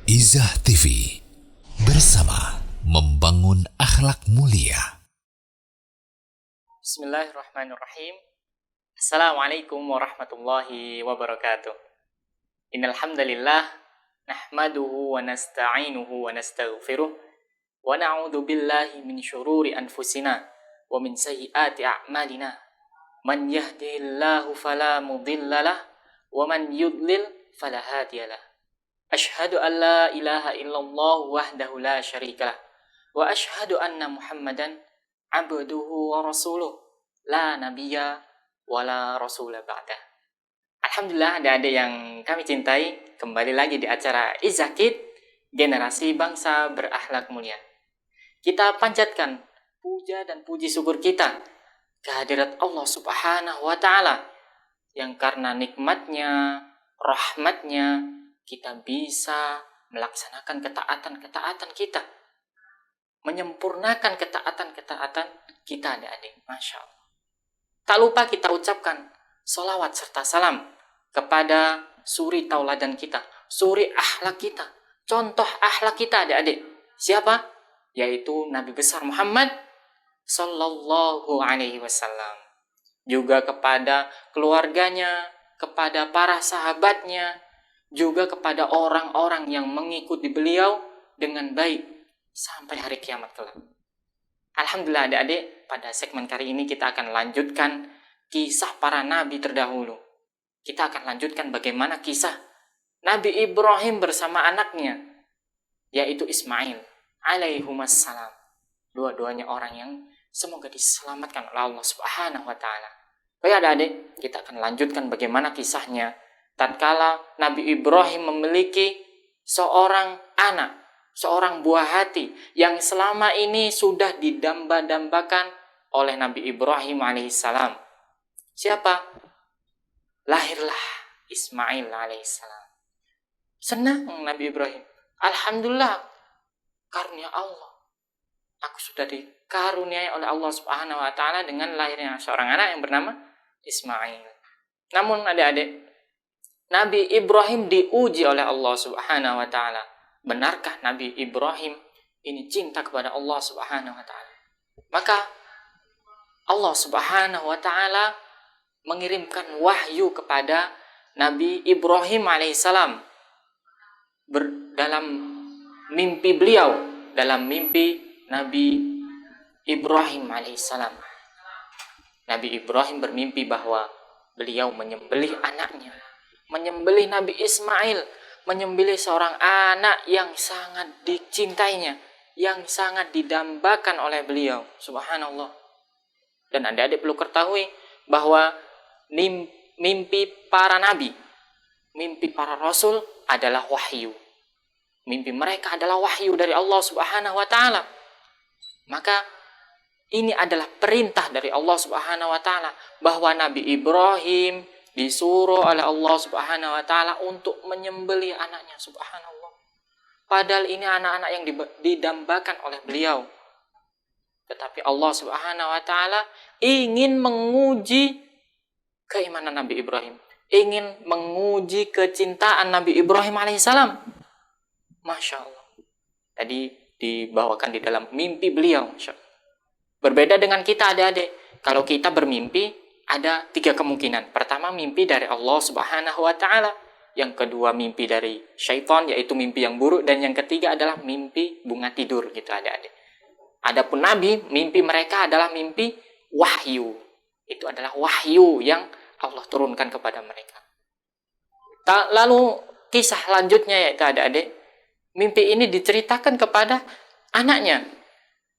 Izah TV bersama membangun akhlak mulia. Bismillahirrahmanirrahim. Assalamualaikum warahmatullahi wabarakatuh. Innal hamdalillah nahmaduhu wa nasta'inuhu wa nastaghfiruh wa na'udzu billahi min syururi anfusina wa min sayyiati a'malina. Man yahdihillahu fala mudhillalah wa man yudlil fala hadiyalah. Asyhadu an la ilaha illallah wahdahu la syarikalah wa asyhadu anna Muhammadan abduhu wa rasuluh la nabiyya wa la rasula ba'dah. Alhamdulillah, adik-adik yang kami cintai, kembali lagi di acara Izah Kids, generasi bangsa berakhlak mulia. Kita panjatkan puja dan puji syukur kita kehadirat Allah Subhanahu wa ta'ala yang karena nikmatnya, rahmatnya, kita bisa melaksanakan ketaatan-ketaatan kita, menyempurnakan ketaatan-ketaatan kita, adik-adik. Masya Allah. Tak lupa kita ucapkan salawat serta salam kepada suri tauladan kita, suri akhlak kita, contoh akhlak kita, adik-adik. Siapa? Yaitu Nabi besar Muhammad Sallallahu Alaihi Wasallam. Juga kepada keluarganya, kepada para sahabatnya, juga kepada orang-orang yang mengikuti beliau dengan baik sampai hari kiamat kelak. Alhamdulillah, adik-adik, pada segmen kali ini kita akan lanjutkan kisah para nabi terdahulu. Kita akan lanjutkan bagaimana kisah Nabi Ibrahim bersama anaknya, yaitu Ismail alaihimussalam. Dua-duanya orang yang semoga diselamatkan oleh Allah Subhanahu wa ta'ala. Baik, adik-adik, kita akan lanjutkan bagaimana kisahnya tatkala Nabi Ibrahim memiliki seorang anak, seorang buah hati yang selama ini sudah didamba-dambakan oleh Nabi Ibrahim alaihissalam. Siapa? Lahirlah Ismail alaihissalam. Senang Nabi Ibrahim. Alhamdulillah, karunia Allah. Aku sudah dikaruniai oleh Allah Subhanahu wa ta'ala dengan lahirnya seorang anak yang bernama Ismail. Namun adik-adik, Nabi Ibrahim diuji oleh Allah Subhanahu wa ta'ala. Benarkah Nabi Ibrahim ini cinta kepada Allah Subhanahu wa ta'ala? Maka Allah Subhanahu wa ta'ala mengirimkan wahyu kepada Nabi Ibrahim alaihissalam dalam mimpi beliau, dalam mimpi Nabi Ibrahim alaihissalam. Nabi Ibrahim bermimpi bahwa beliau menyembelih anaknya, menyembelih Nabi Ismail, menyembelih seorang anak yang sangat dicintainya, yang sangat didambakan oleh beliau. Subhanallah. Dan adik-adik perlu ketahui bahwa mimpi para nabi, mimpi para rasul adalah wahyu. Mimpi mereka adalah wahyu dari Allah Subhanahu wa ta'ala. Maka ini adalah perintah dari Allah Subhanahu wa ta'ala bahwa Nabi Ibrahim disuruh oleh Allah Subhanahu wa ta'ala untuk menyembelih anaknya. Subhanallah. Padahal ini anak-anak yang didambakan oleh beliau. Tetapi Allah Subhanahu wa ta'ala ingin menguji keimanan Nabi Ibrahim, ingin menguji kecintaan Nabi Ibrahim alaihissalam. Masya Allah. Tadi dibawakan di dalam mimpi beliau. Masya Allah. Berbeda dengan kita, adik-adik. Kalau kita bermimpi, ada 3 kemungkinan. Pertama, mimpi dari Allah Subhanahu wa ta'ala. Yang kedua, mimpi dari syaitan, yaitu mimpi yang buruk. Dan yang ketiga adalah mimpi bunga tidur, gitu, adik-adik. Adapun Nabi, mimpi mereka adalah mimpi wahyu. Itu adalah wahyu yang Allah turunkan kepada mereka. Lalu kisah lanjutnya, yaitu adik-adik, mimpi ini diceritakan kepada anaknya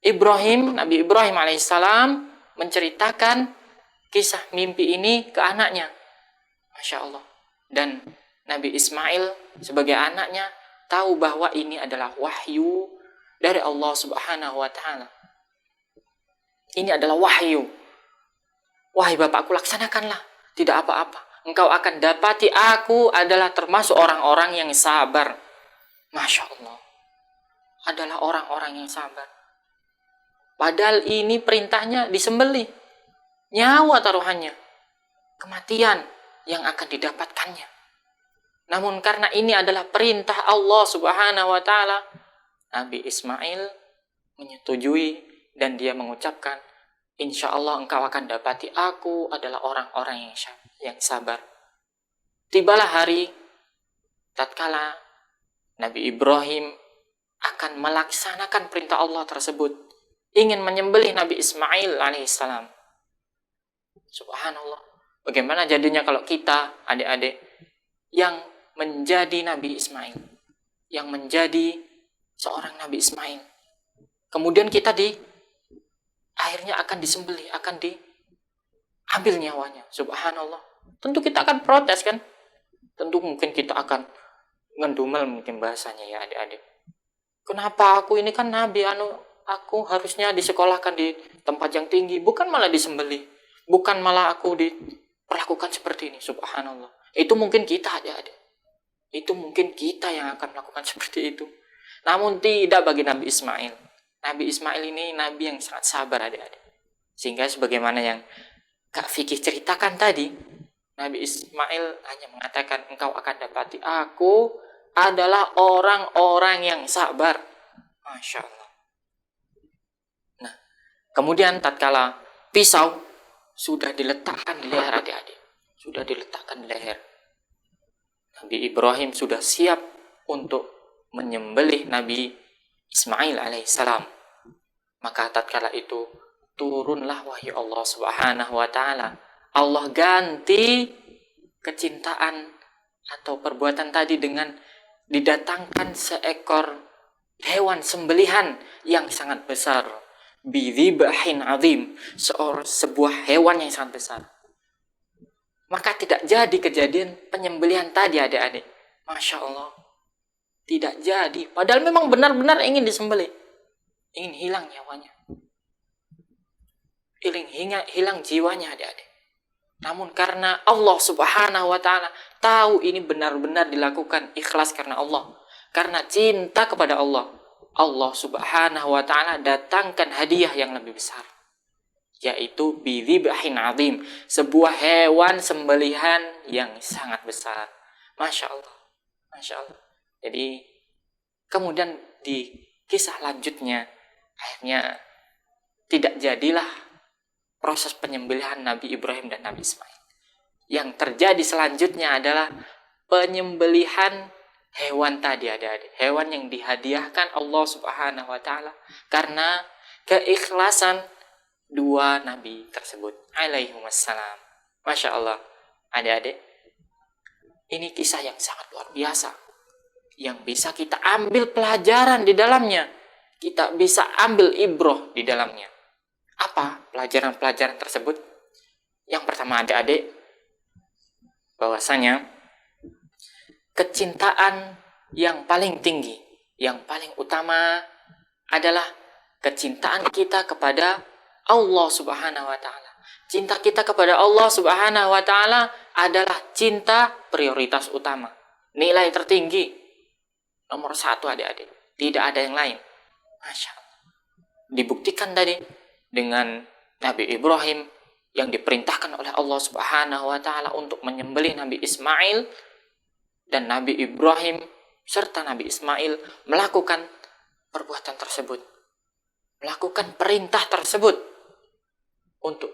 Ibrahim. Nabi Ibrahim alaihissalam menceritakan kisah mimpi ini ke anaknya. Masya Allah. Dan Nabi Ismail sebagai anaknya tahu bahwa ini adalah wahyu dari Allah Subhanahu wa ta'ala. Ini adalah wahyu. Wahai bapakku, laksanakanlah. Tidak apa-apa. Engkau akan dapati aku adalah termasuk orang-orang yang sabar. Masya Allah. Adalah orang-orang yang sabar. Padahal ini perintahnya disembelih. Nyawa taruhannya. Kematian yang akan didapatkannya. Namun karena ini adalah perintah Allah Subhanahu wa taala, Nabi Ismail menyetujui dan dia mengucapkan, insya Allah engkau akan dapati aku adalah orang-orang yang sabar. Tibalah hari tatkala Nabi Ibrahim akan melaksanakan perintah Allah tersebut, ingin menyembelih Nabi Ismail alaihissalam. Subhanallah. Bagaimana jadinya kalau kita, adik-adik, yang menjadi Nabi Ismail, yang menjadi seorang Nabi Ismail, kemudian kita akhirnya akan disembelih, akan diambil nyawanya. Subhanallah. Tentu kita akan protes kan? Tentu mungkin kita akan ngedumel mungkin bahasanya ya adik-adik. Kenapa aku ini kan Nabi, aku harusnya disekolahkan di tempat yang tinggi, bukan malah disembelih, bukan malah aku diperlakukan seperti ini. Subhanallah. Itu mungkin kita adik-adik. Itu mungkin kita yang akan melakukan seperti itu. Namun tidak bagi Nabi Ismail. Nabi Ismail ini Nabi yang sangat sabar adik-adik. Sehingga sebagaimana yang Kak Fikih ceritakan tadi, Nabi Ismail hanya mengatakan, engkau akan dapati aku adalah orang-orang yang sabar. Masya Allah. Nah, kemudian tatkala pisau sudah diletakkan di leher adik-adik. Sudah diletakkan di leher. Nabi Ibrahim sudah siap untuk menyembelih Nabi Ismail alaihissalam. Maka tatkala itu turunlah wahyu Allah Subhanahu wa taala. Allah ganti kecintaan atau perbuatan tadi dengan didatangkan seekor hewan sembelihan yang sangat besar. Bidhibahin azim, sebuah hewan yang sangat besar. Maka tidak jadi kejadian penyembelihan tadi adik-adik. Masya Allah. Tidak jadi. Padahal memang benar-benar ingin disembelih. Ingin hilang nyawanya. Hilang jiwanya adik-adik. Namun karena Allah Subhanahu wa ta'ala tahu ini benar-benar dilakukan ikhlas karena Allah. Karena cinta kepada Allah. Allah Subhanahu wa ta'ala datangkan hadiah yang lebih besar. Yaitu bidhibahin azim, sebuah hewan sembelihan yang sangat besar. Masya Allah. Masya Allah. Jadi kemudian di kisah lanjutnya akhirnya tidak jadilah proses penyembelihan Nabi Ibrahim dan Nabi Ismail. Yang terjadi selanjutnya adalah penyembelihan hewan tadi adik-adik. Hewan yang dihadiahkan Allah Subhanahu wa ta'ala karena keikhlasan dua nabi tersebut alaihimussalam. Masya Allah. Adik-adik, ini kisah yang sangat luar biasa, yang bisa kita ambil pelajaran di dalamnya. Kita bisa ambil ibroh di dalamnya. Apa pelajaran-pelajaran tersebut? Yang pertama adik-adik, bahwasanya kecintaan yang paling tinggi, yang paling utama adalah kecintaan kita kepada Allah Subhanahu wa ta'ala. Cinta kita kepada Allah Subhanahu wa ta'ala adalah cinta prioritas utama. Nilai tertinggi. Nomor 1 adik-adik. Tidak ada yang lain. Masya Allah. Dibuktikan tadi dengan Nabi Ibrahim yang diperintahkan oleh Allah Subhanahu wa ta'ala untuk menyembelih Nabi Ismail. Dan Nabi Ibrahim serta Nabi Ismail melakukan perbuatan tersebut. Melakukan perintah tersebut. Untuk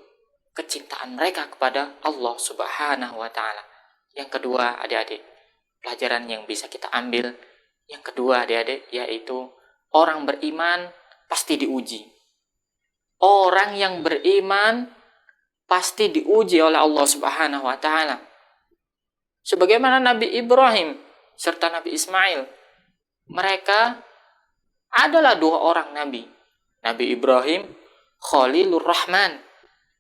kecintaan mereka kepada Allah Subhanahu wa ta'ala. Yang kedua adik-adik, pelajaran yang bisa kita ambil, yang kedua adik-adik, yaitu orang beriman pasti diuji. Orang yang beriman pasti diuji oleh Allah Subhanahu wa ta'ala. Sebagaimana Nabi Ibrahim serta Nabi Ismail, mereka adalah dua orang nabi. Nabi Ibrahim Khalilur Rahman,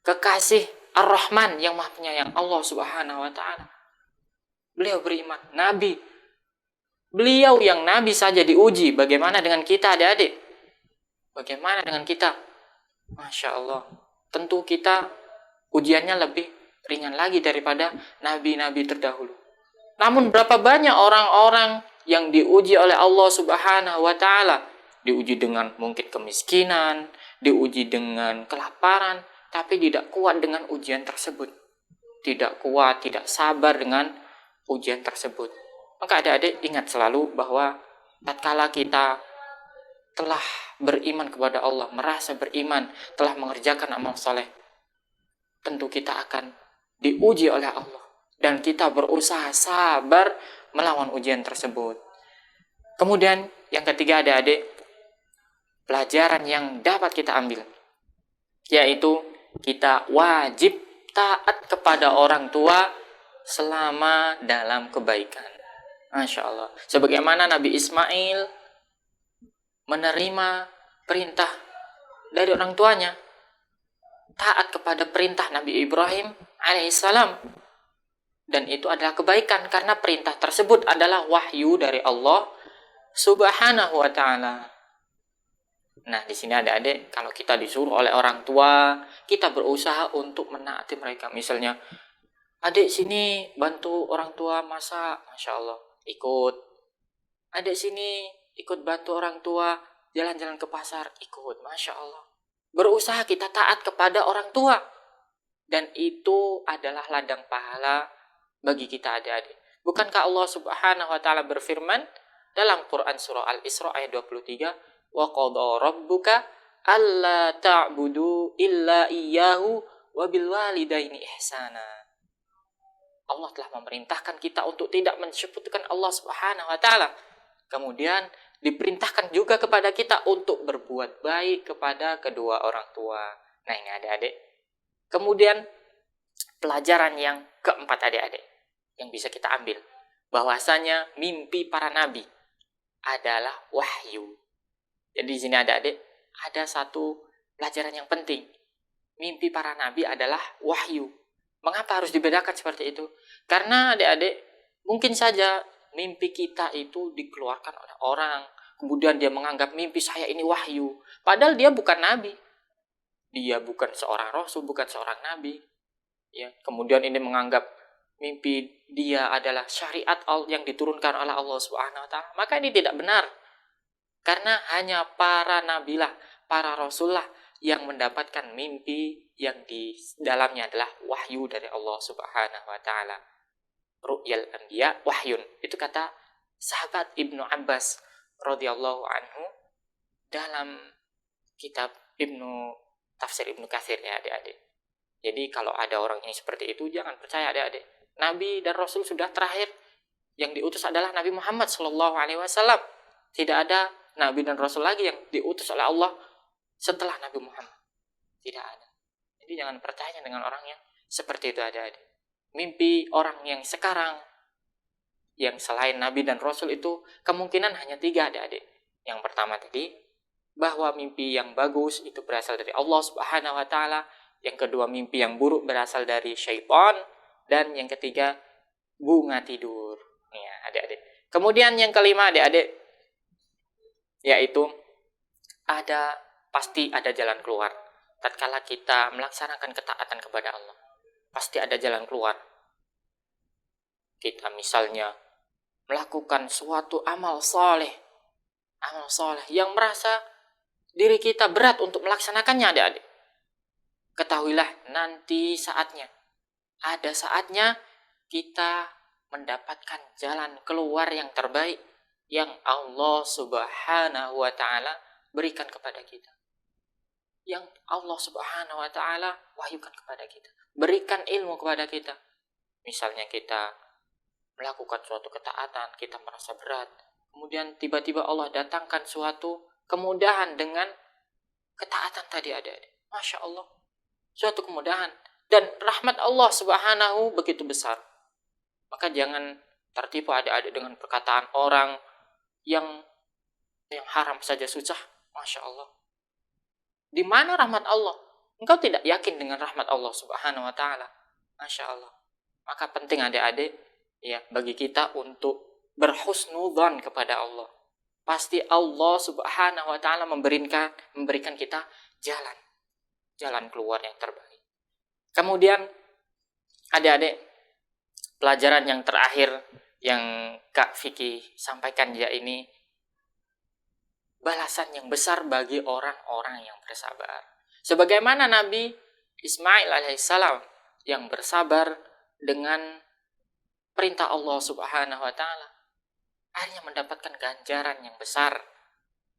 kekasih Ar-Rahman yang maha penyayang Allah Subhanahu wa ta'ala. Beliau beriman, nabi. Beliau yang nabi saja diuji. Bagaimana dengan kita adik-adik? Bagaimana dengan kita? Masya Allah. Tentu kita ujiannya lebih ringan lagi daripada nabi-nabi terdahulu. Namun berapa banyak orang-orang yang diuji oleh Allah Subhanahu wa ta'ala. Diuji dengan mungkin kemiskinan, diuji dengan kelaparan, tapi tidak kuat dengan ujian tersebut. Tidak kuat, tidak sabar dengan ujian tersebut. Maka adik-adik ingat selalu bahwa tatkala kita telah beriman kepada Allah, merasa beriman, telah mengerjakan amal soleh, tentu kita akan diuji oleh Allah. Dan kita berusaha sabar melawan ujian tersebut. Kemudian yang ketiga adik-adik, pelajaran yang dapat kita ambil, yaitu kita wajib taat kepada orang tua selama dalam kebaikan. Masya Allah. Sebagaimana Nabi Ismail menerima perintah dari orang tuanya, taat kepada perintah Nabi Ibrahim alaihissalam, dan itu adalah kebaikan karena perintah tersebut adalah wahyu dari Allah Subhanahu wa ta'ala. Nah, di sini adik-adik, kalau kita disuruh oleh orang tua, kita berusaha untuk menaati mereka. Misalnya, adik sini bantu orang tua masak, Masya Allah, ikut. Adik sini ikut bantu orang tua jalan-jalan ke pasar, ikut, Masya Allah. Berusaha kita taat kepada orang tua. Dan itu adalah ladang pahala bagi kita adik-adik. Bukankah Allah Subhanahu wa ta'ala berfirman dalam Quran surah Al-Isra ayat 23, wa qadha rabbuka alla ta'budu illa iyyahu wa bil walidaini ihsana. Allah telah memerintahkan kita untuk tidak mensekutukan Allah Subhanahu wa ta'ala. Kemudian diperintahkan juga kepada kita untuk berbuat baik kepada kedua orang tua. Nah, ini adik-adik. Kemudian pelajaran yang keempat adik-adik yang bisa kita ambil, bahwasanya mimpi para nabi adalah wahyu. Jadi di sini adik-adik ada satu pelajaran yang penting. Mimpi para nabi adalah wahyu. Mengapa harus dibedakan seperti itu? Karena adik-adik, mungkin saja mimpi kita itu dikeluarkan oleh orang, kemudian dia menganggap mimpi saya ini wahyu, padahal dia bukan nabi. Dia bukan seorang rasul, bukan seorang nabi. Ya, kemudian ini menganggap mimpi dia adalah syariat yang diturunkan oleh Allah Subhanahu wa ta'ala. Maka ini tidak benar. Karena hanya para nabilah, para rasullah yang mendapatkan mimpi yang di dalamnya adalah wahyu dari Allah Subhanahu wa ta'ala. Ru'yal anbiya wahyun. Itu kata sahabat Ibnu Abbas radhiyallahu anhu dalam kitab Tafsir Ibnu Katsir ya adik-adik. Jadi kalau ada orang yang seperti itu, jangan percaya adik-adik. Nabi dan Rasul sudah terakhir. Yang diutus adalah Nabi Muhammad SAW. Tidak ada Nabi dan Rasul lagi yang diutus oleh Allah setelah Nabi Muhammad. Tidak ada. Jadi jangan percaya dengan orang yang seperti itu adik-adik. Mimpi orang yang sekarang, yang selain Nabi dan Rasul itu kemungkinan hanya 3 adik-adik. Yang pertama tadi, bahwa mimpi yang bagus itu berasal dari Allah Subhanahu wa ta'ala. Yang kedua, mimpi yang buruk berasal dari syaitan. Dan yang ketiga, bunga tidur. Ya, adik-adik. Kemudian yang kelima adik-adik, yaitu pasti ada jalan keluar. Tatkala kita melaksanakan ketaatan kepada Allah, pasti ada jalan keluar. Kita misalnya melakukan suatu amal soleh yang merasa diri kita berat untuk melaksanakannya adik-adik. Ketahuilah nanti ada saatnya kita mendapatkan jalan keluar yang terbaik yang Allah Subhanahu wa ta'ala berikan kepada kita. Yang Allah Subhanahu wa ta'ala wahyukan kepada kita. Berikan ilmu kepada kita. Misalnya kita melakukan suatu ketaatan, kita merasa berat. Kemudian tiba-tiba Allah datangkan suatu kemudahan dengan ketaatan tadi adik-adik. Masya Allah. Suatu kemudahan. Dan rahmat Allah Subhanahu begitu besar. Maka jangan tertipu adik-adik dengan perkataan orang yang haram saja susah. Masya Allah. Di mana rahmat Allah? Engkau tidak yakin dengan rahmat Allah Subhanahu wa ta'ala. Masya Allah. Maka penting adik-adik ya bagi kita untuk berhusnudzan kepada Allah. Pasti Allah Subhanahu wa ta'ala memberikan kita jalan keluar yang terbaik. Kemudian adik-adik, pelajaran yang terakhir yang Kak Vicky sampaikan ya ini, balasan yang besar bagi orang-orang yang bersabar. Sebagaimana Nabi Ismail alaihissalam yang bersabar dengan perintah Allah Subhanahu wa ta'ala. akhirnya mendapatkan ganjaran yang besar,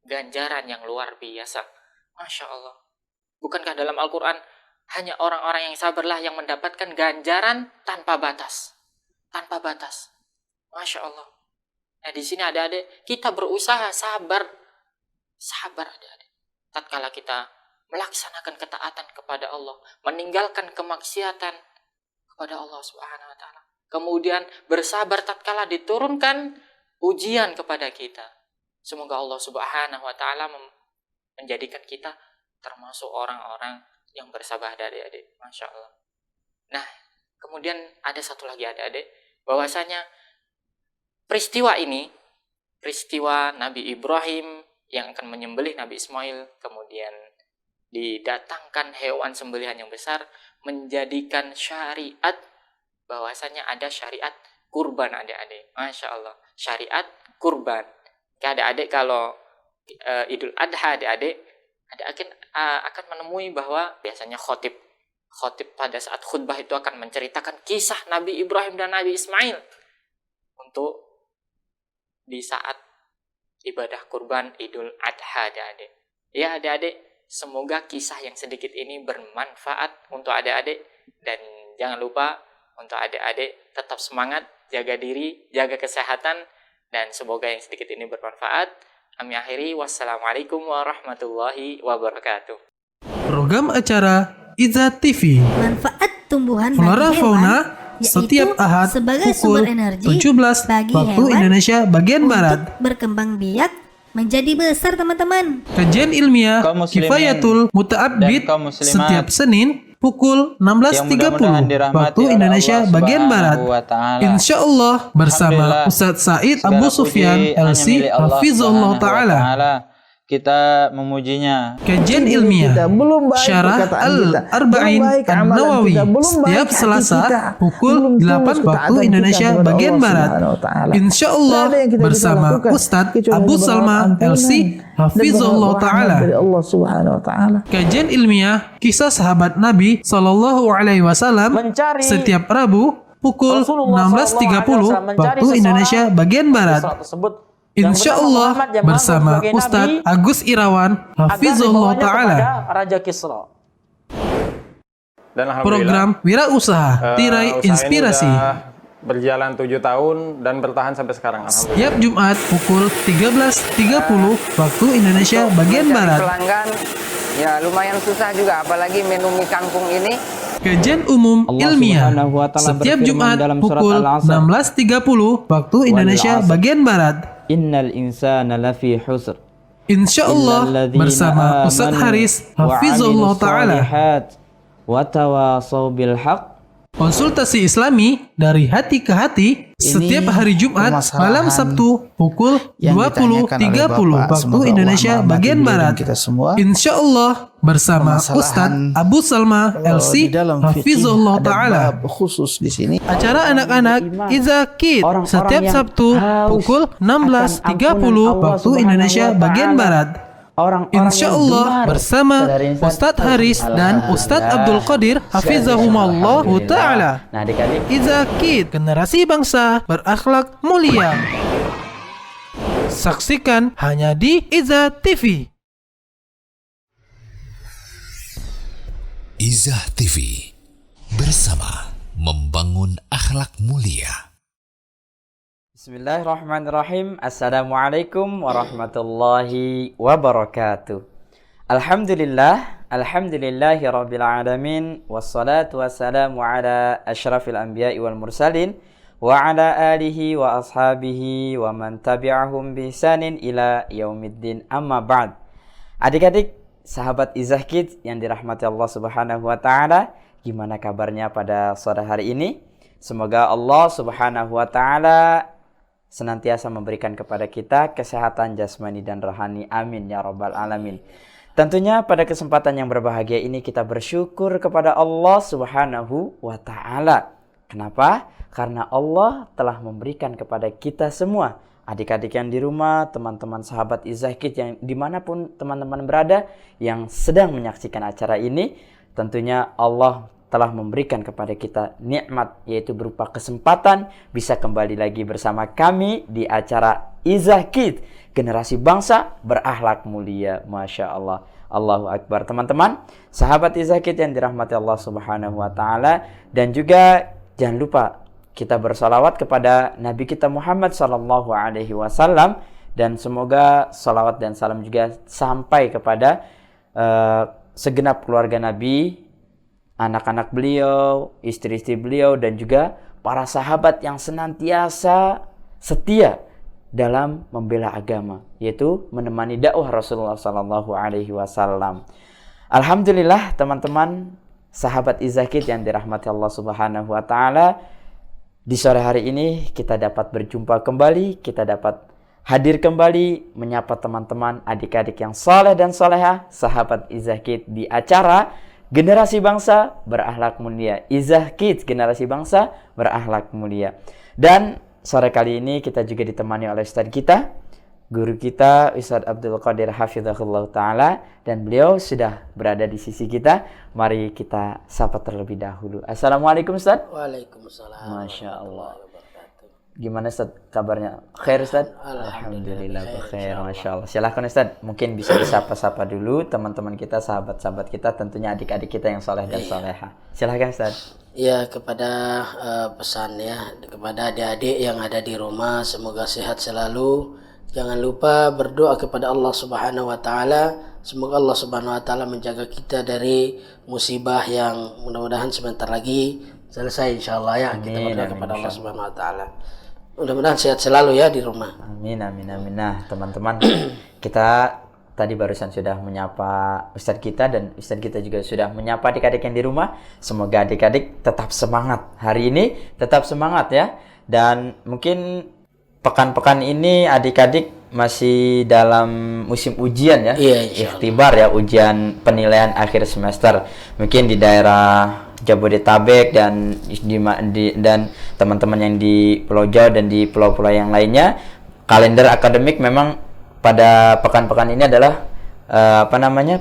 ganjaran yang luar biasa. Masya Allah. Bukankah dalam Al-Quran hanya orang-orang yang sabarlah yang mendapatkan ganjaran tanpa batas, tanpa batas. Masya Allah. Nah di sini adik-adik kita berusaha sabar, sabar adik-adik. Tatkala kita melaksanakan ketaatan kepada Allah, meninggalkan kemaksiatan kepada Allah Subhanahu wa taala. Kemudian bersabar tatkala diturunkan ujian kepada kita. Semoga Allah Subhanahu wa taala menjadikan kita termasuk orang-orang yang bersabar adik-adik. Masya Allah. Nah, kemudian ada satu lagi adik-adik, bahwasanya peristiwa ini, peristiwa Nabi Ibrahim yang akan menyembelih Nabi Ismail, kemudian didatangkan hewan sembelihan yang besar, menjadikan syariat, bahwasanya ada syariat kurban adik-adik. Masya Allah, syariat kurban. Adik-adik kalau Idul Adha adik-adik akan menemui bahwa biasanya khotib pada saat khutbah itu akan menceritakan kisah Nabi Ibrahim dan Nabi Ismail untuk di saat ibadah kurban Idul Adha adik-adik. Ya adik-adik, semoga kisah yang sedikit ini bermanfaat untuk adik-adik, dan jangan lupa untuk adik-adik tetap semangat, jaga diri, jaga kesehatan, dan semoga yang sedikit ini bermanfaat. Kami akhiri, wassalamualaikum warahmatullahi wabarakatuh. Program acara Izzah TV. Manfaat tumbuhan Flora bagi Fauna hewan, setiap yaitu Ahad sebagai pukul sumber energi 17 bagi waktu hewan Indonesia bagian untuk Barat. berkembang biak menjadi besar teman-teman. Kajian ilmiah Kaum muslimin Kifayatul Muta'abbid dan kaum muslimat setiap Senin pukul yang 16.30 mudah-mudahan dirahmati waktu oleh Indonesia Allah bagian Barat. Subhanahu wa ta'ala. Insya Allah bersama Alhamdulillah, Ustadz Said segala Abu puji Sufyan hanya LC milik Allah Hafizullah Subhanahu wa Ta'ala. Kita memujinya. Kajian ilmiah Syarah Al-Arba'in An-Nawawi setiap Selasa pukul 8 waktu Indonesia bagian Barat. Insya Allah bersama Ustadz Abu Salma LC Hafizullah Ta'ala. Kajian ilmiah kisah sahabat Nabi Sallallahu Alaihi Wasallam setiap Rabu pukul 16.30 waktu Indonesia bagian Barat. Insya Allah bersama Ustadz Agus Irawan Hafizullah Ta'ala. Raja Kisra. Dan alhamdulillah, Program Wirausaha Tirai usaha ini Inspirasi udah berjalan 7 tahun dan bertahan sampai sekarang. Alhamdulillah. setiap Jumat pukul 13.30 waktu Indonesia bagian Mencari Barat. pelanggan ya lumayan susah juga, apalagi menu mie kangkung ini. Kajian umum Allah ilmiah Subhanahu wa ta'ala setiap berfirman Jumat dalam surat pukul Al-Asr. 16.30 waktu Indonesia Wal-'asr. bagian Barat. Innal insana lafi husr. Insya Allah Illalladzina bersama amanu Ustadz Haris wa Hafizullah 'amilus Ta'ala. shalihat wa tawasaw bil haqq. Konsultasi Islami dari hati ke hati setiap hari Jumat malam Sabtu pukul 20.30 waktu Indonesia bagian Barat. Insya Allah bersama Ustadz Abu Salma LC Hafizullah Ta'ala. Khusus di sini. Acara anak-anak Izzah Kids Orang-orang setiap yang Sabtu haus pukul akan 16.30 ampunan Allah waktu Indonesia Subhanahu wa bagian ta'ala. Barat. Orang-orang Insya yang Allah gemar bersama dari insan Ustadz Haris dan Ustadz Abdul Qadir Hafizahumallah Ta'ala. Nah, adik-adik, Izzah Kids, generasi bangsa berakhlak mulia. Saksikan hanya di Izzah TV. Izzah TV bersama membangun akhlak mulia. Bismillahirrahmanirrahim. Assalamualaikum warahmatullahi wabarakatuh. Alhamdulillahi rabbil alamin. Wassalatu wassalamu ala asyrafil anbiya'i wal mursalin wa ala alihi wa ashabihi wa man tabi'ahum bi ihsanin ila yaumiddin, amma ba'd. Adik-adik, sahabat Izzah Kids yang dirahmati Allah Subhanahu wa ta'ala, gimana kabarnya pada sore hari ini? Semoga Allah Subhanahu wa ta'ala senantiasa memberikan kepada kita kesehatan jasmani dan rohani. Amin ya rabbal alamin. Tentunya pada kesempatan yang berbahagia ini kita bersyukur kepada Allah Subhanahu wa ta'ala. Kenapa? Karena Allah telah memberikan kepada kita semua, adik-adik yang di rumah, teman-teman sahabat Izzah Kids yang dimanapun teman-teman berada yang sedang menyaksikan acara ini, tentunya Allah telah memberikan kepada kita nikmat, yaitu berupa kesempatan bisa kembali lagi bersama kami di acara Izah Kids, generasi bangsa berakhlak mulia. Masya Allah. Allahu Akbar. Teman-teman, sahabat Izah Kids yang dirahmati Allah Subhanahu wa Ta'ala, dan juga jangan lupa kita bersalawat kepada Nabi kita Muhammad sallallahu alaihi wasallam, dan semoga salawat dan salam juga sampai kepada segenap keluarga Nabi, anak-anak beliau, istri-istri beliau, dan juga para sahabat yang senantiasa setia dalam membela agama, yaitu menemani dakwah Rasulullah sallallahu alaihi wasallam. Alhamdulillah teman-teman, sahabat Izah Kids yang dirahmati Allah Subhanahu wa Ta'ala, di sore hari ini kita dapat berjumpa kembali, kita dapat hadir kembali menyapa teman-teman, adik-adik yang saleh dan salehah, sahabat Izah Kids di acara Generasi Bangsa Berakhlak Mulia. Izah Kids, Generasi Bangsa Berakhlak Mulia. Dan sore kali ini kita juga ditemani oleh Ustadz kita, guru kita Ustadz Abdul Qadir Hafizahullah Ta'ala, dan beliau sudah berada di sisi kita. Mari kita sapa terlebih dahulu. Assalamualaikum Ustadz. Waalaikumsalam. Masya Allah. Gimana Ustadz kabarnya? Khair Ustadz? Alhamdulillah khair. Masya Allah. Silahkan Ustadz, mungkin bisa disapa-sapa dulu teman-teman kita, sahabat-sahabat kita, tentunya adik-adik kita yang soleh dan soleha. Silahkan Ustadz. Ya, kepada pesan ya, kepada adik-adik yang ada di rumah, semoga sehat selalu. Jangan lupa berdoa kepada Allah Subhanahu wa Ta'ala, semoga Allah Subhanahu wa Ta'ala menjaga kita dari musibah yang mudah-mudahan sebentar lagi selesai insyaallah ya. Kita berdoa kepada Allah Subhanahu wa Ta'ala. Mudah-mudahan sehat selalu ya di rumah. Amin, amin, amin. Nah, teman-teman, kita tadi barusan sudah menyapa Ustadz kita, dan Ustadz kita juga sudah menyapa adik-adik yang di rumah. Semoga adik-adik tetap semangat hari ini, tetap semangat ya. Dan mungkin pekan-pekan ini adik-adik masih dalam musim ujian ya, ikhtibar ya, ujian penilaian akhir semester. Mungkin di daerah Jabodetabek dan dan teman-teman yang di Pulau Jawa dan di pulau-pulau yang lainnya, kalender akademik memang pada pekan-pekan ini adalah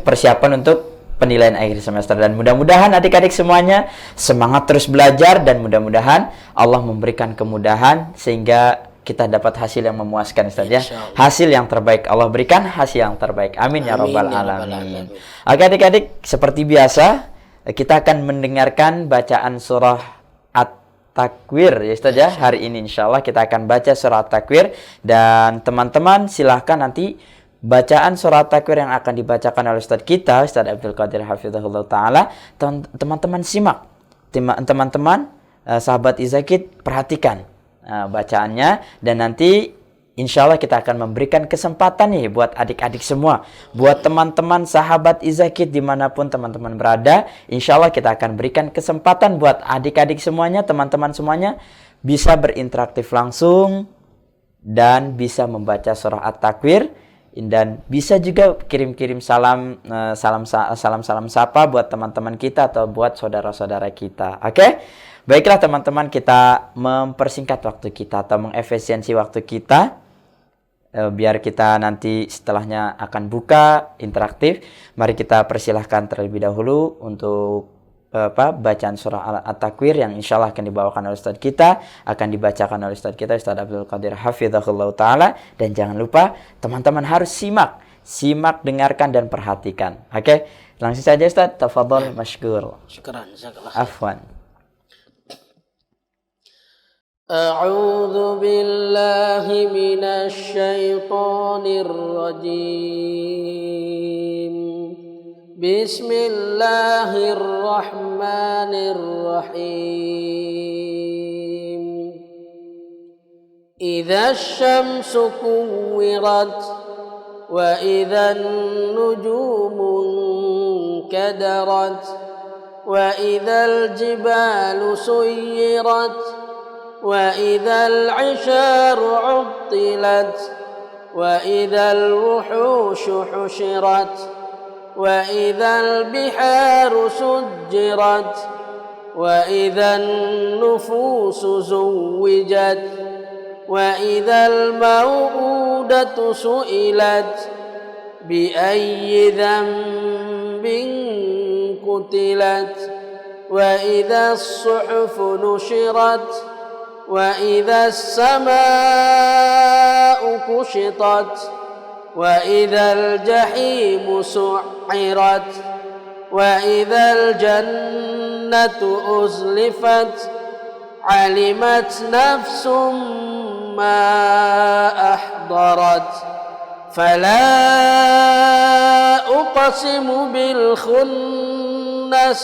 persiapan untuk penilaian akhir semester. Dan mudah-mudahan adik-adik semuanya semangat terus belajar, dan mudah-mudahan Allah memberikan kemudahan sehingga kita dapat hasil yang memuaskan Ustaz ya. Hasil yang terbaik Allah berikan, hasil yang terbaik. Amin, ya rabbal alamin. Oke adik-adik, seperti biasa kita akan mendengarkan bacaan surah At-Takwir ya Ustaz ya. Hari ini insyaallah kita akan baca surah At-Takwir, dan teman-teman silahkan nanti bacaan surah At-Takwir yang akan dibacakan oleh Ustaz kita, Ustaz Abdul Qadir Hafizahullah Ta'ala, teman-teman simak. Teman-teman sahabat Izah Kids perhatikan bacaannya, dan nanti insya Allah kita akan memberikan kesempatan nih buat adik-adik semua, buat teman-teman sahabat Izah Kids dimanapun teman-teman berada. Insya Allah kita akan berikan kesempatan buat adik-adik semuanya, teman-teman semuanya bisa berinteraktif langsung dan bisa membaca surah At-Takwir, dan bisa juga kirim-kirim salam sapa buat teman-teman kita atau buat saudara-saudara kita. Oke? Baiklah teman-teman, kita mempersingkat waktu kita atau mengefisiensi waktu kita, biar kita nanti setelahnya akan buka interaktif. Mari kita persilahkan terlebih dahulu untuk bacaan surah At-Takwir yang insya Allah akan dibawakan oleh Ustadz kita, akan dibacakan oleh Ustadz kita, Ustadz Abdul Qadir Hafizahullah Ta'ala. Dan jangan lupa teman-teman harus simak, dengarkan dan perhatikan. Oke, langsung saja Ustadz, tafadhol mashkur. Syukran, jazakallah. Afwan. A'udzu billahi minasy syaithanir rajim. Bismillahirrahmanirrahim. Idza asy-syamsu kuwirat wa idza an-nujumu kadarat wa idza al-jibalu suyirat وإذا العشار عطلت وإذا الوحوش حشرت وإذا البحار سجرت وإذا النفوس زوجت وإذا الموءودة سئلت بأي ذنب قتلت وإذا الصحف نشرت وإذا السماء نشطت وإذا الجحيم سعرت وإذا الجنة أزلفت علمت نفس ما أحضرت فلا أقسم بالخنس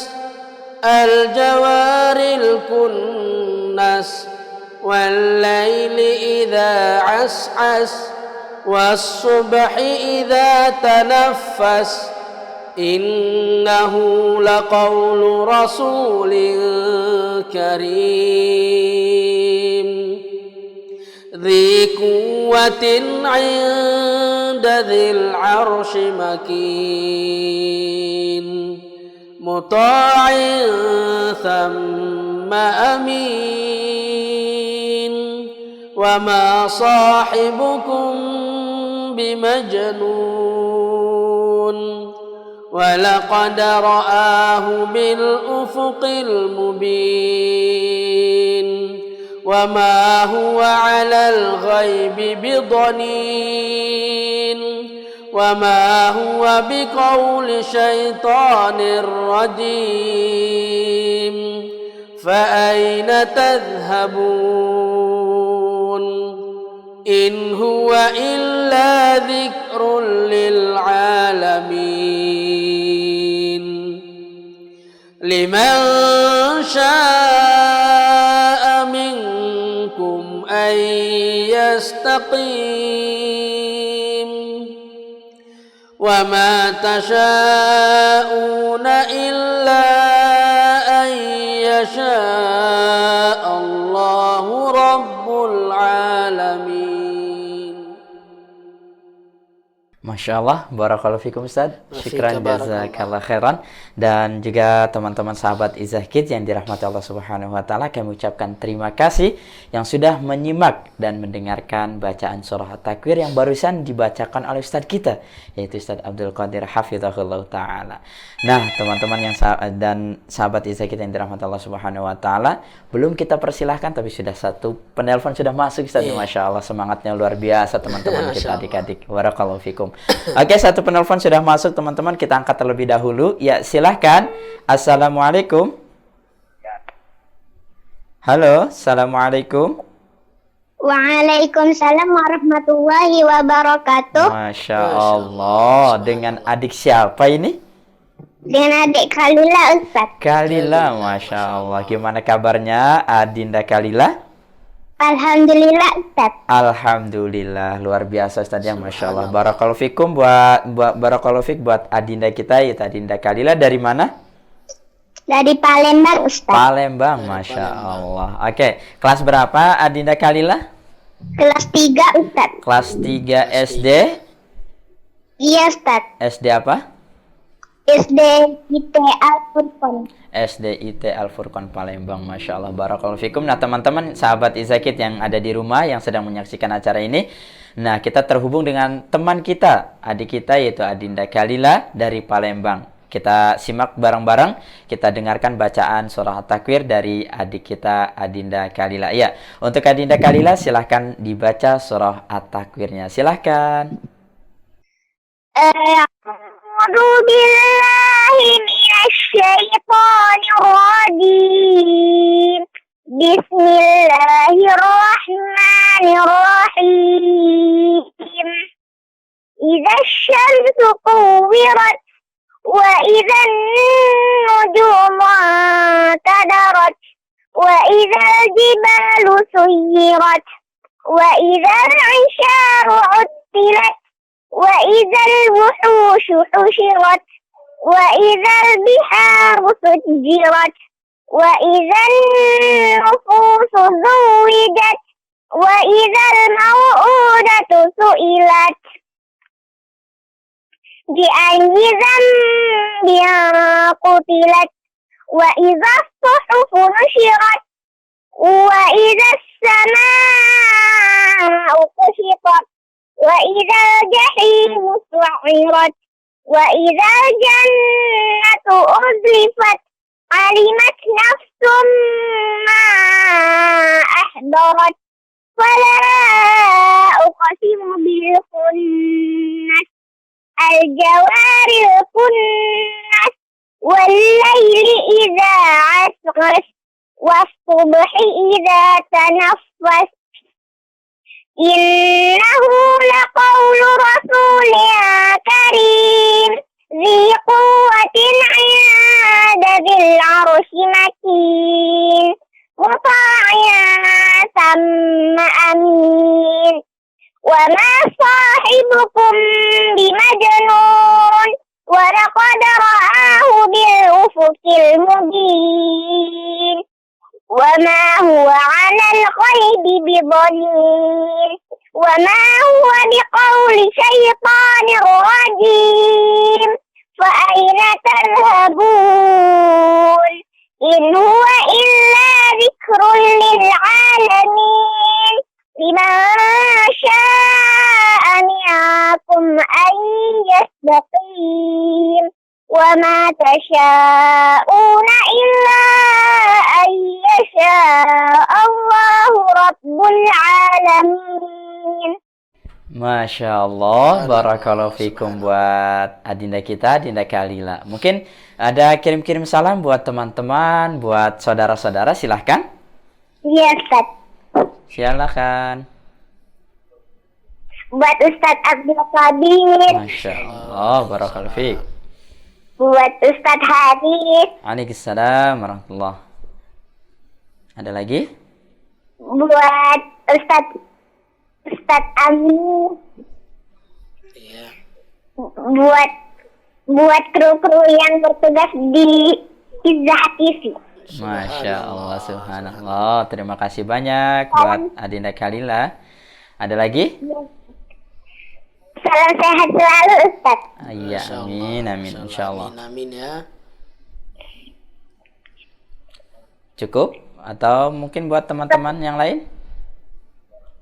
الجوار الكنس والليل إذا عسعس والصبح إذا تنفس إنه لقول رسول كريم ذي قوة عند ذي العرش مكين مطاع ثم أمين وما صاحبكم بمجنون ولقد رآه بالأفق المبين وما هو على الغيب بضنين وما هو بقول شيطان رجيم فأين تذهبون إن هو إلا ذكر للعالمين لمن شاء منكم أن يستقيم وما تشاءون إلا أن يشاء الله رب العالمين. Masya Allah, barakallahu fikum Ustaz. Syukran jazakallah khairan. Dan juga teman-teman sahabat Izzah Kids yang dirahmati Allah Subhanahu wa taala, kami ucapkan terima kasih yang sudah menyimak dan mendengarkan bacaan surah At-Takwir yang barusan dibacakan oleh Ustaz kita, yaitu Ustaz Abdul Qadir hafizahullah taala. Nah, teman-teman yang dan sahabat Izzah Kids yang dirahmati Allah Subhanahu wa taala, belum kita persilahkan tapi sudah satu penelpon sudah masuk Ustaz. Masya Allah, semangatnya luar biasa teman-teman kita adik-adik. Barakallahu fikum. Oke, satu penelpon sudah masuk teman-teman, kita angkat terlebih dahulu. Ya, silahkan. Assalamualaikum. Halo, assalamualaikum. Waalaikumsalam warahmatullahi wabarakatuh. Masya Allah. Dengan adik siapa ini? Dengan adik Kalila Ustaz. Kalila, Masya Allah. Gimana kabarnya Adinda Kalila? Alhamdulillah Ustaz. Alhamdulillah, luar biasa Ustaz ya, Masya Allah. Barakallahu fikum buat Adinda kita, yaitu Adinda Kalila. Dari mana? Dari Palembang Ustaz. Palembang, Masya Allah. Oke, kelas berapa Adinda Kalila? Kelas 3 Ustaz. Kelas 3 SD? Iya Ustaz. SD apa? SD IT Al-Furqan. SD IT Al-Furqan Palembang, Masya Allah, barakallahu fikum. Nah teman-teman sahabat Izzah Kids yang ada di rumah yang sedang menyaksikan acara ini, nah kita terhubung dengan teman kita, adik kita, yaitu Adinda Kalila dari Palembang. Kita simak bareng-bareng, kita dengarkan bacaan surah At-Takwir dari adik kita Adinda Kalila. Ya, untuk Adinda Kalila silahkan dibaca surah At-Takwirnya, silahkan. A'udzu billahi minasyaitonir rajim. Bismillahirrahmanirrahim. Idza asy-syamsu kuwirat wa idza an-nujumu tadarat wa idza al-jibalu suyirat wa idza al-'isharu 'uttilat وإذا الوحوش حشرت وإذا البحار سجرت وإذا النفوس زوجت وإذا الموءودة سئلت بأي ذنب قتلت وإذا الصحف نشرت وإذا السماء كشطت وإذا الجحيم سعرت وإذا الجنة أزلفت علمت نفس ما أحضرت فلا أقسم الجوار الكنس والليل إذا عسعس والصبح إذا تنفس إنه لقول رسول كريم ذي قوة عند ذي العرش مكين مطاع ثم أمين وما صاحبكم بمجنون ولقد رآه بالأفق المبين وما هو على الغيب بضنين وما هو بقول شيطان رجيم فأين تذهبون إن هو إلا ذكر للعالمين لمن شاء منكم أن يستقيم وما تشاءون إلا أن يشاء الله رب العالمين. Masya Allah, barakallahu fikum buat adinda kita, Adinda Kalila. Mungkin ada kirim-kirim salam buat teman-teman, buat saudara-saudara, silahkan. Iya, Ustaz. Silakan. Buat Ustadz Abdul Qadir. Masya Allah, barakallahu fik. Buat Ustadz Haris. Waalaikumsalam warahmatullah. Ada lagi? Buat Ustadz Ami. Iya. Buat kru-kru yang bertugas di Izzah TV. Masya Allah, subhanallah. Terima kasih banyak buat Adinda Kalila. Ada lagi? Salam sehat selalu, Ustaz. Iya, amin, amin, insya Allah. Amin ya. Cukup? Atau mungkin buat teman-teman yang lain?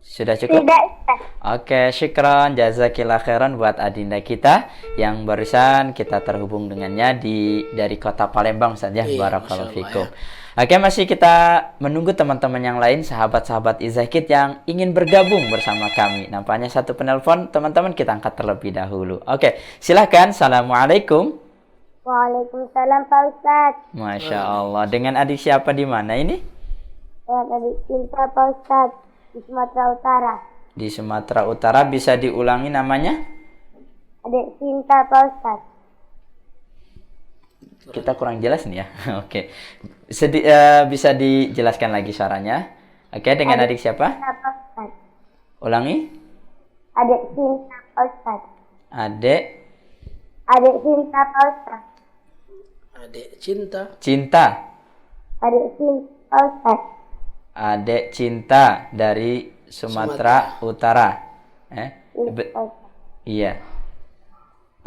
Sudah cukup? Sudah, Ustaz. Oke, syukran, jazakillah khairan buat adinda kita yang barusan kita terhubung dengannya dari kota Palembang saja. Iya, Barakallahu Masya Allah, fikum. Oke, masih kita menunggu teman-teman yang lain, sahabat-sahabat Izakit yang ingin bergabung bersama kami. Nampaknya satu penelpon, teman-teman kita angkat terlebih dahulu. Oke, silahkan. Assalamualaikum. Waalaikumsalam, Pak Ustadz. Masya Allah. Dengan adik siapa di mana ini? Adik cinta, Pak Ustadz. Di Sumatera Utara. Di Sumatera Utara, bisa diulangi namanya? Adik cinta, Pak Ustadz. Kita kurang jelas nih ya. Oke. Bisa dijelaskan lagi suaranya? Oke, dengan adik siapa? Pak Ustadz. Ulangi. Adik cinta, Pak Ustadz. Adik Cinta, Pak Ustadz. Adik cinta. cinta. Adik cinta, Pak Ustadz. Adik cinta dari Sumatera Utara. Iya.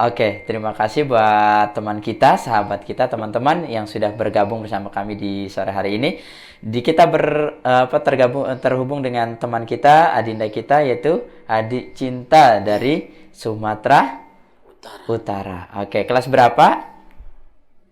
Oke, terima kasih buat teman kita, sahabat kita, teman-teman yang sudah bergabung bersama kami di sore hari ini. Kita terhubung dengan teman kita, adinda kita, yaitu adik cinta dari Sumatera Utara. Oke, kelas berapa?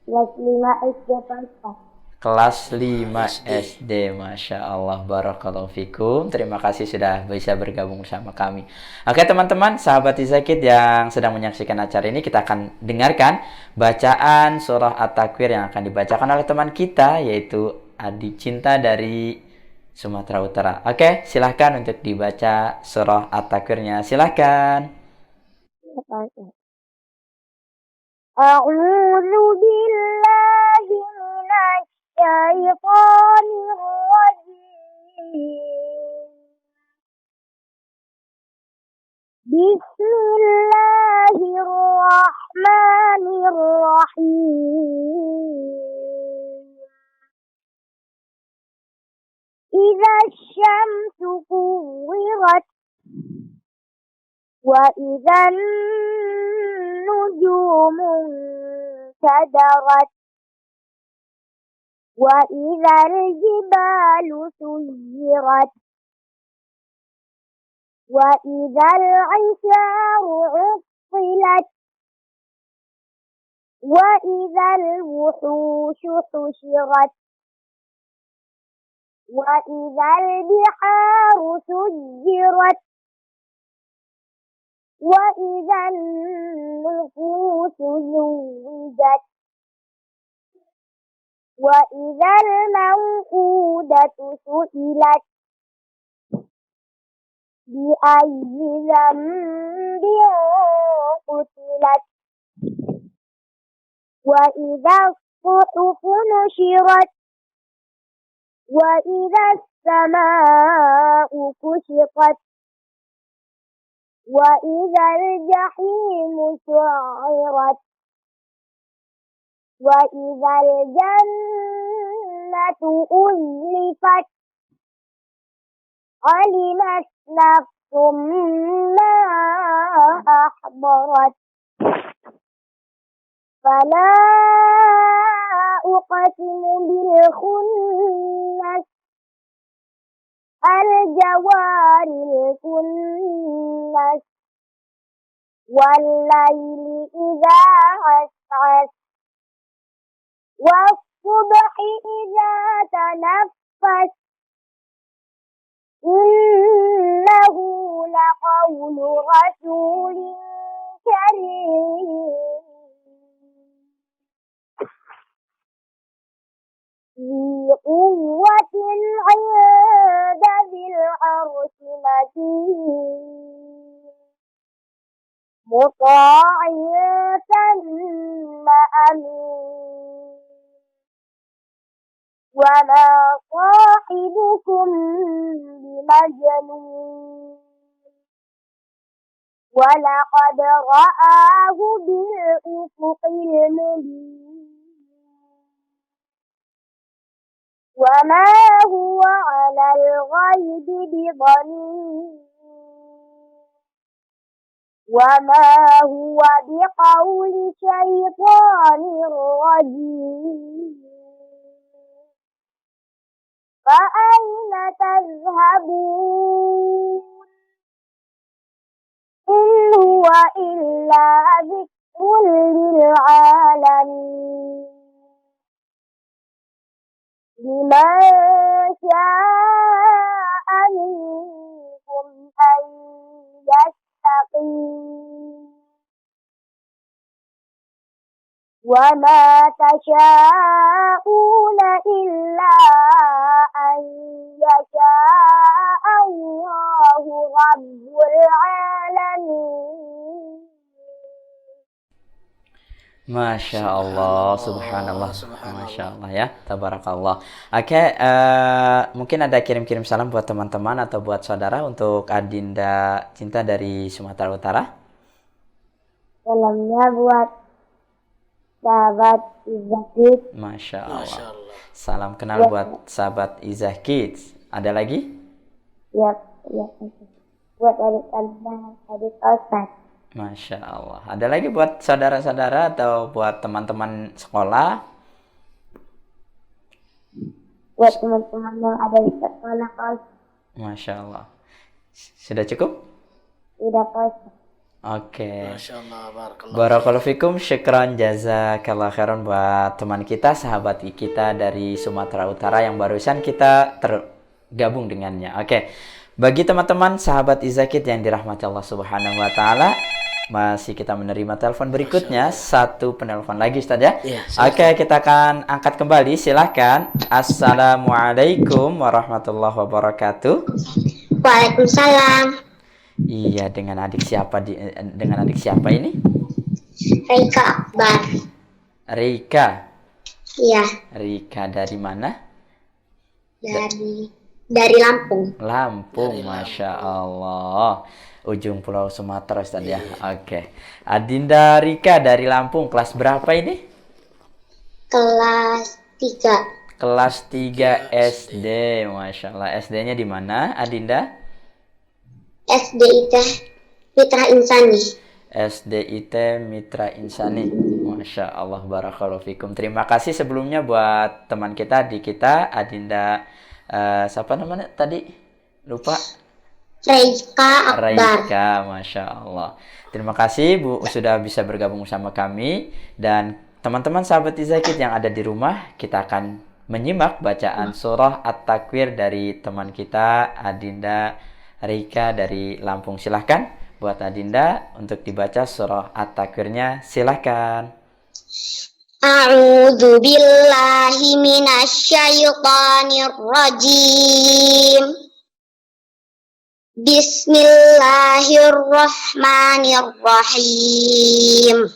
Kelas 5 SD, Pak Ustadz. Kelas 5 SD. Masya Allah, barakallahu fikum. Terima kasih sudah bisa bergabung bersama kami. Oke teman-teman, sahabat Izakit yang sedang menyaksikan acara ini, kita akan dengarkan bacaan surah At-Takwir yang akan dibacakan oleh teman kita, yaitu adik cinta dari Sumatera Utara. Oke, silahkan untuk dibaca surah At-Takwirnya. Silahkan. A'udzu billahi minasy syaitonir rajim. Bismillahirrahmanirrahim. Idza syamsu kuwirat wa idzan nujumu kadarat wa idzal jibalu suyirat wa idzal 'isharu 'uttilat wa idzal wuhushu hushirat wa idzal biharu sujirat وإذا النفوس زوجت وإذا الموءودة سئلت بأي ذنب قتلت وإذا الصحف نشرت وإذا السماء كشطت وإذا الجحيم سعرت وإذا الجنة أزلفت علمت نفس ما أحضرت فلا أقسم بالخنس الجوار الكنس والليل إذا عسعس والصبح إذا تنفس إنه لقول رسول كريم ذي قوة عند ذي العرش مكين مطاع ثم أمين وما صاحبكم بمجنون ولقد رآه بالأفق المبين وما هو على الغيب بضنين وما هو بقول شيطان رجيم فأين تذهبون إن هو إلا ذكر للعالمين لمن شاء منكم أن يستقيم وما تشاءون إلا أن يشاء الله رب العالمين. Masya Allah, subhanallah, Masya Allah ya, tabarakallah. Oke, mungkin ada kirim-kirim salam buat teman-teman atau buat saudara untuk Adinda Cinta dari Sumatera Utara. Salamnya buat sahabat Izzah Kids. Masya Allah. Salam kenal buat sahabat Izzah Kids. Ada lagi? Ya. Buat adik Ustaz. Masya Allah. Ada lagi buat saudara-saudara atau buat teman-teman sekolah? Buat teman-teman yang ada di sekolah, Kos. Masya Allah. Sudah cukup? Sudah, Kos. Oke. Masya Allah, Barakallahu fikum, syukran jazakallah khairan buat teman kita, sahabat kita dari Sumatera Utara yang barusan kita tergabung dengannya. Oke. Bagi teman-teman sahabat Izzah Kids yang dirahmati Allah Subhanahu wa taala, masih kita menerima telepon berikutnya. Satu penelpon lagi Ustaz ya. Oke, kita akan angkat kembali. Silahkan. Assalamualaikum warahmatullahi wabarakatuh. Waalaikumsalam. Iya, dengan adik siapa ini? Rika Akbar. Rika. Iya. Rika dari mana? Dari Lampung. Lampung, Masya Allah. Ujung Pulau Sumatera Ustaz ya. Oke. Adinda Rika dari Lampung, kelas berapa ini? Kelas 3. Kelas 3 SD. Masya Allah. SD-nya di mana, Adinda? SDIT Mitra Insani. SDIT Mitra Insani. Masya Allah, barakallahu fikum. Terima kasih sebelumnya buat teman kita, adik kita, Adinda siapa namanya tadi? Lupa. Rika Akbar. Rika, Masya Allah. Terima kasih Bu sudah bisa bergabung sama kami. Dan teman-teman sahabat Izzah Kids yang ada di rumah, kita akan menyimak bacaan surah At-Takwir dari teman kita Adinda Rika dari Lampung. Silahkan buat Adinda untuk dibaca surah At-Takwirnya. Silakan. A'udzu billahi minasyaitonir rajim. Bismillahirrahmanirrahim.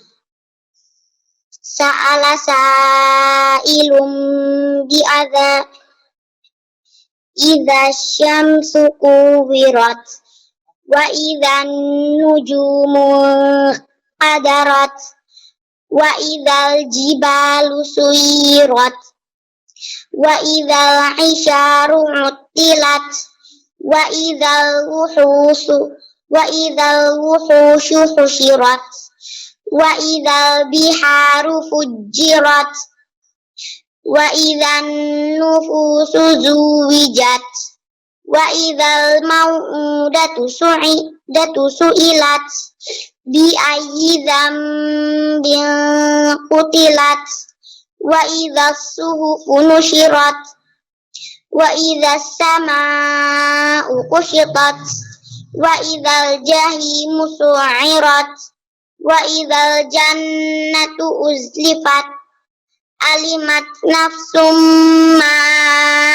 Sa'ala sa'ilum bi'adza idza syamsu kuwirat wa idzan nujumu qadarat wa idzal jibalu suyirat wa idzal isyaru uttilat wa idzal wuhushu husyirat wa idzal biharu fujjirat wa idzan nufusu zuwijat wa idzal mau'udatu su'ilat bi ayyi dzambin qutilat wa idzas suhufu nusyirat wa idzas samaa'u kusyitat wa idzal jahimu su'irat wa idzal jannatu uzlifat alimat nafsum ma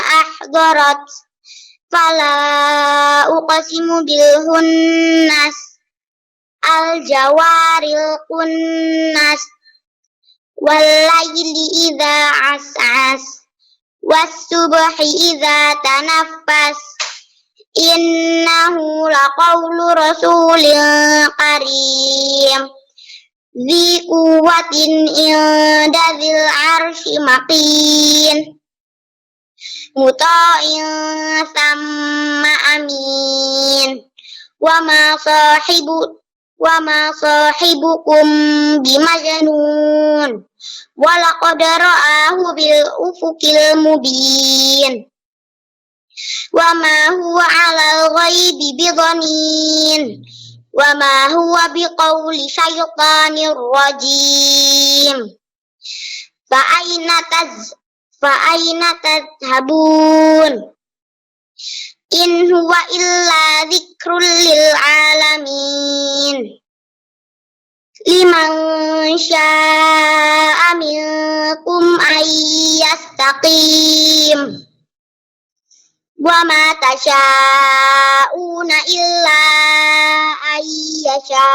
ahdarat fala uqsimu bil hunnas al jawaril kunnas wal laili idza as'as was subhi idza tanaffas innahu laqawlu rasulin karim zi quwwatin inda dzil arsy makin muta'in thamma amin wa ma sahibukum bimajnun wa laqad ra'ahu bil ufuqil mubin wa ma huwa 'alal ghaibi bidhanin wa ma huwa biqauli syaitanir rajim fa aina tadhhabun in huwa illa dzikrul lil alamin liman syaa'a minkum ayyastaqim wa ma tasyauna illa ayyasha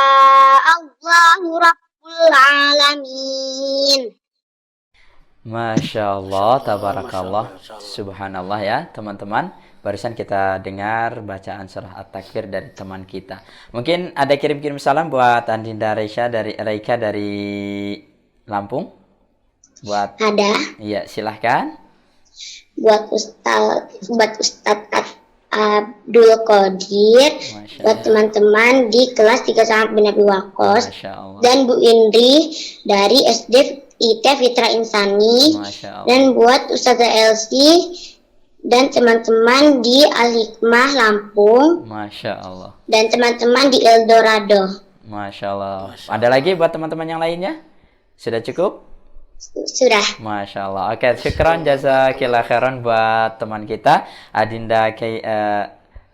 Allahu rabbul alamin. Masya Allah, tabarakallah, subhanallah ya teman-teman. Barusan kita dengar bacaan surah At-Takwir dari teman kita. Mungkin ada kirim-kirim salam buat Adinda Reika dari Lampung. Ada. Iya, silahkan. Buat Ustadz Abdul Qadir, buat teman-teman di kelas 3 Sangat bin Abi Waqqas, dan Bu Indri dari SD IT Fitra Insani, dan buat Ustazah Elsie dan teman-teman di Al-Hikmah Lampung, Masya Allah, dan teman-teman di Eldorado. Masya Allah. Ada lagi buat teman-teman yang lainnya? Sudah cukup? Sudah. Masya Allah. Oke, syukran jazakillah khairan buat teman kita Adinda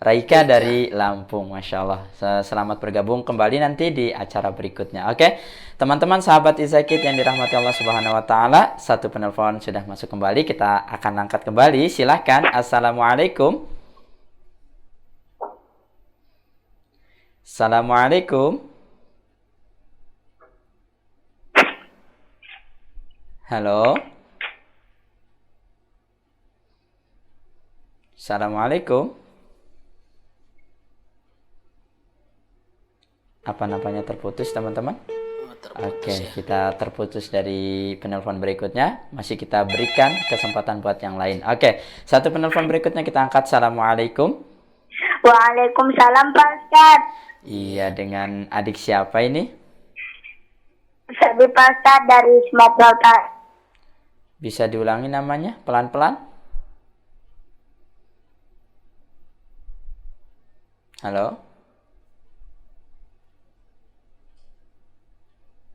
Raika dari Lampung. Masya Allah. Selamat bergabung kembali nanti di acara berikutnya. Oke, teman-teman sahabat Izakid yang dirahmati Allah Subhanahu Wa Taala, satu penelpon sudah masuk kembali. Kita akan angkat kembali. Silahkan. Assalamualaikum. Assalamualaikum. Halo. Assalamualaikum. Apa nampaknya terputus teman-teman? Oke, kita terputus dari penelpon berikutnya. Masih kita berikan kesempatan buat yang lain. Oke, satu penelpon berikutnya kita angkat. Assalamualaikum. Waalaikumsalam Pak Ustadz. Iya, dengan adik siapa ini? Sabi Pak Ustadz dari Sumatera Utara. Bisa diulangi namanya pelan-pelan? Halo?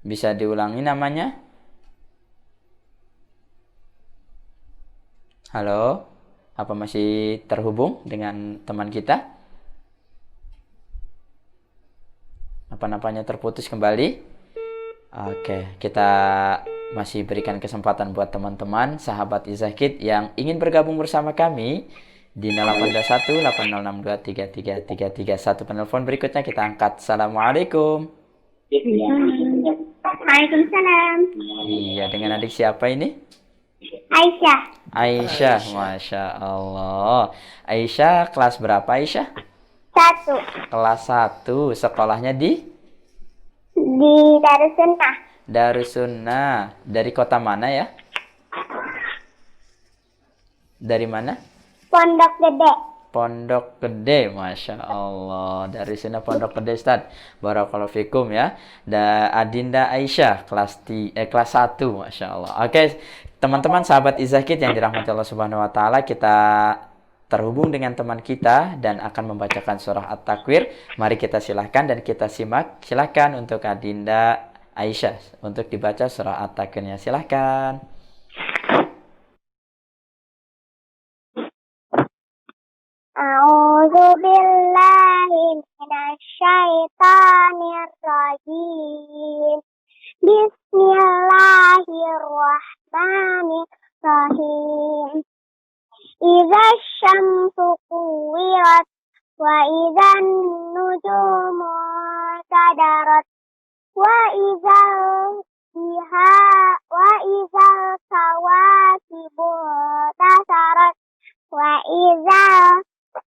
Bisa diulangi namanya? Halo? Apa masih terhubung dengan teman kita? Apa-apanya terputus kembali. Oke, kita masih berikan kesempatan buat teman-teman sahabat Izakid yang ingin bergabung bersama kami di 821-8062-3333. Satu penelpon berikutnya kita angkat. Assalamualaikum. Waalaikumsalam. Iya, dengan adik siapa ini? Aisyah. Aisyah, Masya Allah. Aisyah, kelas berapa Aisyah? 1. Kelas 1. Sekolahnya di Darussunnah. Darussunnah. Dari kota mana ya? Dari mana? Pondok Gede. Pondok Gede, Masya Allah. Dari sana Pondok Gede, Ustaz. Barakallahu fikum ya. Adinda Aisyah, kelas 1, Masya Allah. Oke, teman-teman sahabat Izakid yang dirahmati Allah Subhanahu Wa Taala, kita terhubung dengan teman kita dan akan membacakan surah At-Takwir. Mari kita silahkan dan kita simak. Silahkan untuk Adinda Aisyah untuk dibaca surah At-Takwirnya. Silahkan. A'udzu billahi minasyaitonir rajim. Bismillahirrahmanirrahim. Idza syamsu kuwirat wa idzan nujumu tadarat wa idzal kawakibu tasarat wa idzal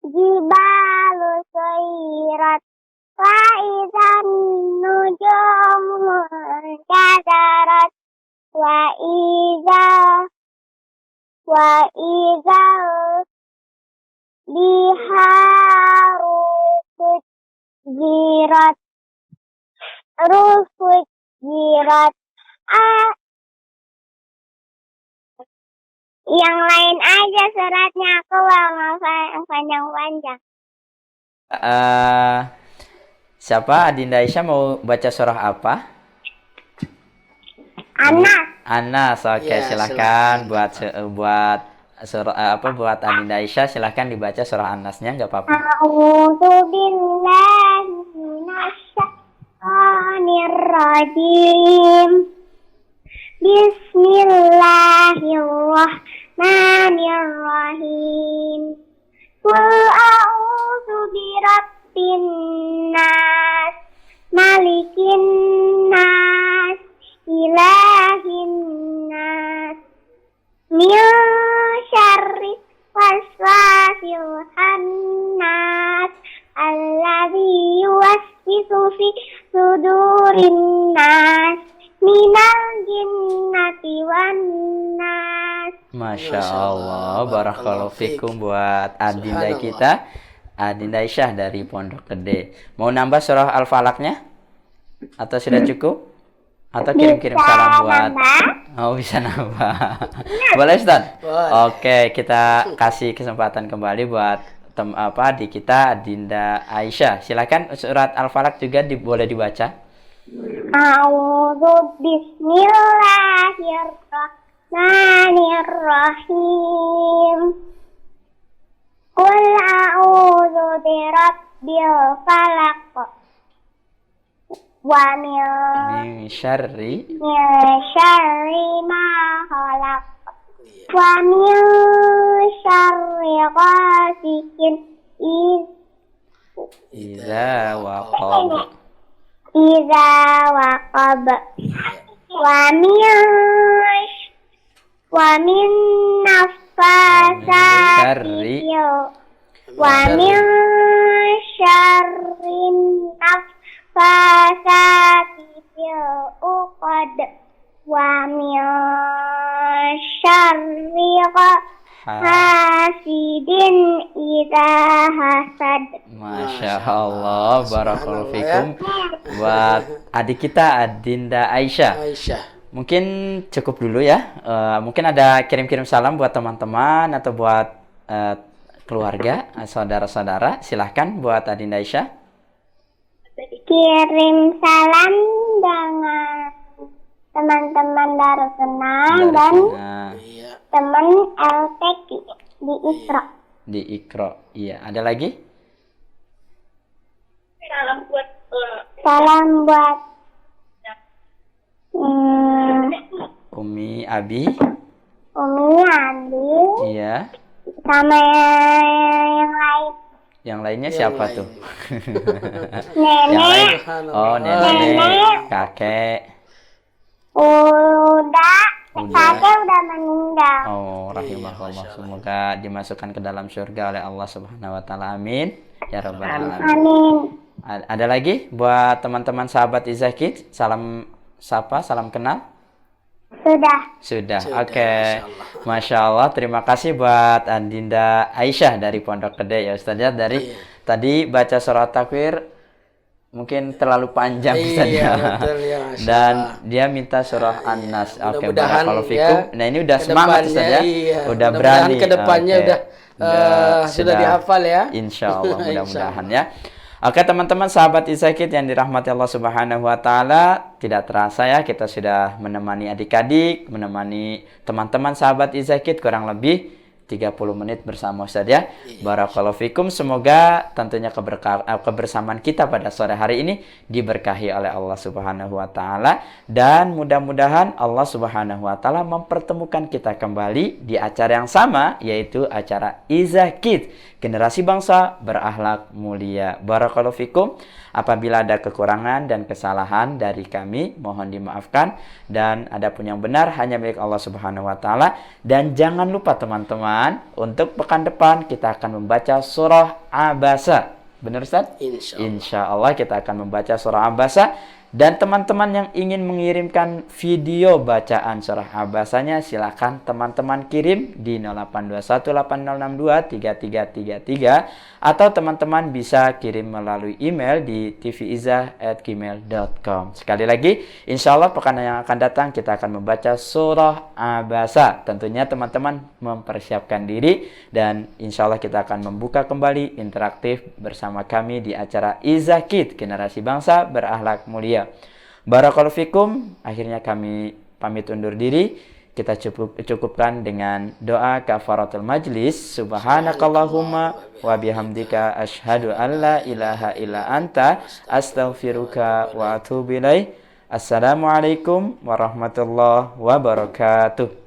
jibalu suyirat wa idzan nujumu tadarat wa idzal biharu sujirat rusujirat. Yang lain aja suratnya, aku nggak panjang-panjang. Siapa? Adinda Aisyah mau baca surah apa? Anas. Oke, Ya, silakan buat surah buat Adinda Aisyah, silakan dibaca surah Anasnya, nggak apa-apa. A'udzu billahi minasyaitonir rajim. Bismillahirrahmanirrahim. Qul a'udzu birabbin nas, malikin nas, ilahin nas, min syarri waswasil khannas, alladzi yuwaswisu fi sudurin nas, minal jinnati wan nas. Masya Allah, barakallahu fikum buat Adinda kita, Adinda Aisyah dari Pondok Gede. Mau nambah surah Al-Falaknya? Atau sudah cukup? Atau kirim-kirim salam buat? Oh, bisa nambah. Boleh, Ustaz? Oke, kita kasih kesempatan kembali buat di kita Adinda Aisyah. Silakan surat Al-Falak juga boleh dibaca. A'udzu bismillahirrahmanirrahim. Qul a'udzu birabbil falaq wa min syarri ma khalaq wa min syarri ghasikin idza waqab wa min nafasati wa min syarri nafasati fil uqad wa min syarri hasidin idza hasad. Masya Allah, barakallahu fikum buat adik kita Adinda Aisyah. Mungkin cukup dulu ya. Mungkin ada kirim-kirim salam buat teman-teman atau buat keluarga, saudara-saudara. Silahkan buat Adinda Aisyah. Kirim salam dengan teman-teman Darussunnah dan teman LTQ di Iqra. Di Iqra, iya. Ada lagi? Salam buat Salam buat Umi Abi. Umi, Andi, Iya. sama yang lain. Yang lainnya siapa tuh? Nenek. Yang lain. Oh, nenek, Nenek. kakek. Udah. Kakek udah meninggal. Oh, rahimahullah. Semoga dimasukkan ke dalam surga oleh Allah Subhanahu wa taala. Amin. Ya rabbal alamin. Amin. Ada lagi buat teman-teman sahabat Izakid? Salam sapa, salam kenal? Sudah. Oke. Masya Allah. Terima kasih buat Andinda Aisyah dari Pondok Gede ya Ustaz ya. Dari tadi baca surat takwir mungkin terlalu panjang Ustaz ya. Betul, ya, Dan dia minta surah An-Nas. Oke, barakallahu fikum. Ya, nah, ini udah semangat Ustaz ya. Iya. Udah berani. Ke depannya sudah dihafal ya. Insya Allah mudah-mudahan ya. Oke teman-teman sahabat Izakid yang dirahmati Allah Subhanahu wa taala, tidak terasa ya kita sudah menemani adik-adik, menemani teman-teman sahabat Izakid kurang lebih 30 menit bersama Ustaz ya. Barakallahu fikum. Semoga tentunya kebersamaan kita pada sore hari ini diberkahi oleh Allah Subhanahu wa taala dan mudah-mudahan Allah Subhanahu wa taala mempertemukan kita kembali di acara yang sama, yaitu acara Izakid, generasi bangsa berakhlak mulia. Barakallahu fikum. Apabila ada kekurangan dan kesalahan dari kami, mohon dimaafkan. Dan adapun yang benar hanya milik Allah Subhanahu wa taala. Dan jangan lupa teman-teman, untuk pekan depan kita akan membaca surah Abasa. Benar Ustaz? Insya Allah kita akan membaca surah Abasa. Dan teman-teman yang ingin mengirimkan video bacaan surah Abasanya, silakan teman-teman kirim di 082180623333 atau teman-teman bisa kirim melalui email di tviza@gmail.com. Sekali lagi, insya Allah pekan yang akan datang kita akan membaca surah Abasa. Tentunya teman-teman mempersiapkan diri dan insya Allah kita akan membuka kembali interaktif bersama kami di acara Izakid, generasi bangsa berakhlak mulia. Barakallahu fikum. Akhirnya kami pamit undur diri. Kita cukupkan dengan doa kafaratul majlis. Subhanakallahumma wa bihamdika asyhadu an la ilaha illa anta astaghfiruka wa atubu ilaik. Assalamualaikum warahmatullahi wabarakatuh.